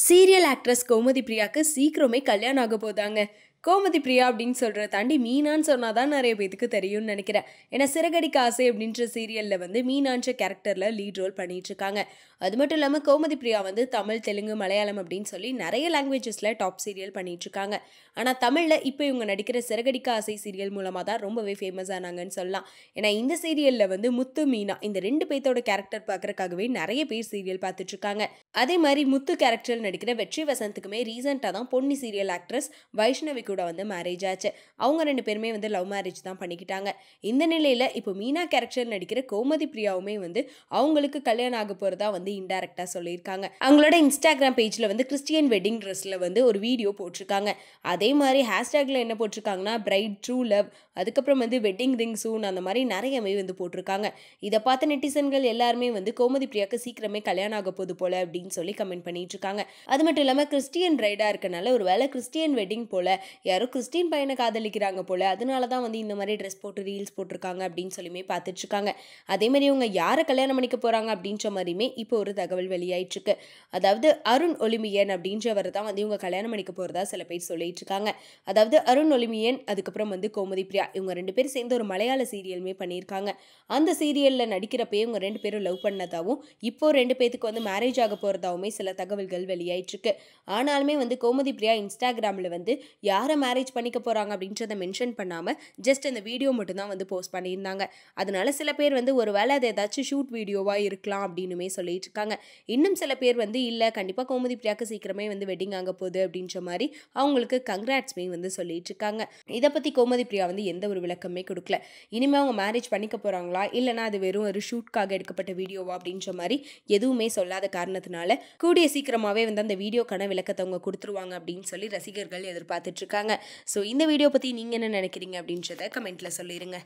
Serial actress Gomathi பிரியாக்கு சீக்கிரமே கல்யாணம் ஆக போதாங்க. கோமதி பிரியா அப்படின்னு சொல்கிறத தாண்டி மீனான்னு சொன்னால் தான் நிறைய பேத்துக்கு தெரியும்னு நினைக்கிறேன். ஏன்னா சிறகடிக்க ஆசை அப்படின்ற சீரியலில் வந்து மீனான்ற கேரக்டரில் லீட் ரோல் பண்ணிட்டு இருக்காங்க. அது மட்டும் இல்லாமல் கோமதி பிரியா வந்து தமிழ், தெலுங்கு, மலையாளம் அப்படின்னு சொல்லி நிறைய லாங்குவேஜஸில் டாப் சீரியல் பண்ணிட்டு இருக்காங்க. ஆனால் தமிழில் இப்போ இவங்க நடிக்கிற சிறகடிக்க ஆசை சீரியல் மூலமாக தான் ரொம்பவே ஃபேமஸ் ஆனாங்கன்னு சொல்லலாம். ஏன்னா இந்த சீரியலில் வந்து முத்து, மீனா இந்த ரெண்டு பேர்த்தோட கேரக்டர் பார்க்குறக்காகவே நிறைய பேர் சீரியல் பார்த்துட்டு இருக்காங்க. அதே மாதிரி முத்து கேரக்டர் நடிக்கிற வெற்றி வசந்துக்குமே ரீசெண்டாக தான் பொன்னி சீரியல் ஆக்ட்ரஸ் வைஷ்ணவி கூட வந்து மேரேஜ் ஆச்சு. அவங்க ரெண்டு பேருமே வந்து லவ் மேரேஜ் தான் பண்ணிக்கிட்டாங்க. இந்த நிலையில் இப்போ மீனா கேரக்டர் நடிக்கிற கோமதி பிரியாவுமே வந்து அவங்களுக்கு கல்யாணம் ஆக போகிறதா வந்து இன்டைரக்டாக சொல்லியிருக்காங்க. அவங்களோட இன்ஸ்டாகிராம் பேஜில் வந்து கிறிஸ்டியன் வெட்டிங் ட்ரெஸ்ஸில் வந்து ஒரு வீடியோ போட்டிருக்காங்க. அதே மாதிரி ஹேஷ்டேக்கில் என்ன போட்டிருக்காங்கன்னா பிரைட் ட்ரூ லவ், அதுக்கப்புறம் வந்து வெட்டிங் ரிங் சூன், அந்த மாதிரி நிறையவே வந்து போட்டிருக்காங்க. இதை பார்த்த நெட்டிசன்கள் எல்லாருமே வந்து கோமதி பிரியாவுக்கு சீக்கிரமே கல்யாணம் ஆக போகுது போல அப்படின்னு சொல்லி கமெண்ட் பண்ணிட்டு இருக்காங்க. அது மட்டும் இல்லாமல் கிறிஸ்டியன் பிரைடாக இருக்கனால ஒரு வேளை கிறிஸ்டியன் வெட்டிங் போல யாரோ கிறிஸ்டின் பையனை காதலிக்கிறாங்க போல, அதனால தான் வந்து இந்த மாதிரி ட்ரெஸ் போட்டு ரீல்ஸ் போட்டிருக்காங்க அப்படின்னு சொல்லியுமே பார்த்துட்டு இருக்காங்க. அதே மாதிரி இவங்க யாரை கல்யாணம் பண்ணிக்க போறாங்க அப்படின்ற மாதிரியுமே இப்போ ஒரு தகவல் வெளியாயிட்டு இருக்கு. அதாவது அருண் ஒலிமியன் அப்படின்றவர் தான் வந்து இவங்க கல்யாணம் பண்ணிக்க போறதா சில பேர் சொல்லிட்டு இருக்காங்க. அதாவது அருண் ஒலிமியன், அதுக்கப்புறம் வந்து கோமதி பிரியா, இவங்க ரெண்டு பேரும் சேர்ந்து ஒரு மலையாள சீரியலுமே பண்ணியிருக்காங்க. அந்த சீரியல்ல நடிக்கிறப்பே இவங்க ரெண்டு பேரும் லவ் பண்ணதாவும் இப்போ ரெண்டு பேத்துக்கு வந்து மேரேஜ் ஆக போறதாவுமே சில தகவல்கள் வெளியாயிட்டு இருக்கு. ஆனாலுமே வந்து கோமதி பிரியா இன்ஸ்டாகிராம்ல வந்து யாரை மேரேஜ் பண்ணிக்க போறாங்க அப்படின்றத மென்ஷன் பண்ணாம ஜஸ்ட் அந்த வீடியோ மட்டும் தான் வந்து போஸ்ட் பண்ணியிருந்தாங்க. அதனால சில பேர் வந்து ஒரு வேளை அது ஏதாச்சும் ஷூட் வீடியோவா இருக்கலாம் அப்படின்னுமே சொல்லிட்டு இருக்காங்க. இன்னும் சில பேர் வந்து இல்லை கண்டிப்பாக கோமதி பிரியாக்கு சீக்கிரமே வந்து வெட்டிங் ஆக போகுது அப்படின்ற மாதிரி அவங்களுக்கு கங்க்ராட்ஸ்மே வந்து சொல்லிட்டு இருக்காங்க. இதை பற்றி கோமதி பிரியா வந்து எந்த ஒரு விளக்கமே கொடுக்கல. இனிமேல் அவங்க மேரேஜ் பண்ணிக்க போகிறாங்களா இல்லைனா அது வெறும் ஒரு ஷூட்காக எடுக்கப்பட்ட வீடியோவா அப்படின்ற மாதிரி எதுவுமே சொல்லாத காரணத்தினால கூடிய சீக்கிரமாகவே வந்து அந்த வீடியோக்கான விளக்கத்தை அவங்க கொடுத்துருவாங்க அப்படின்னு சொல்லி ரசிகர்கள் எதிர்பார்த்துட்டு இருக்காங்க. ஸோ இந்த வீடியோ பற்றி நீங்கள் என்ன நினைக்கிறீங்க அப்படின்றத கமெண்ட்டில் சொல்லிடுங்க.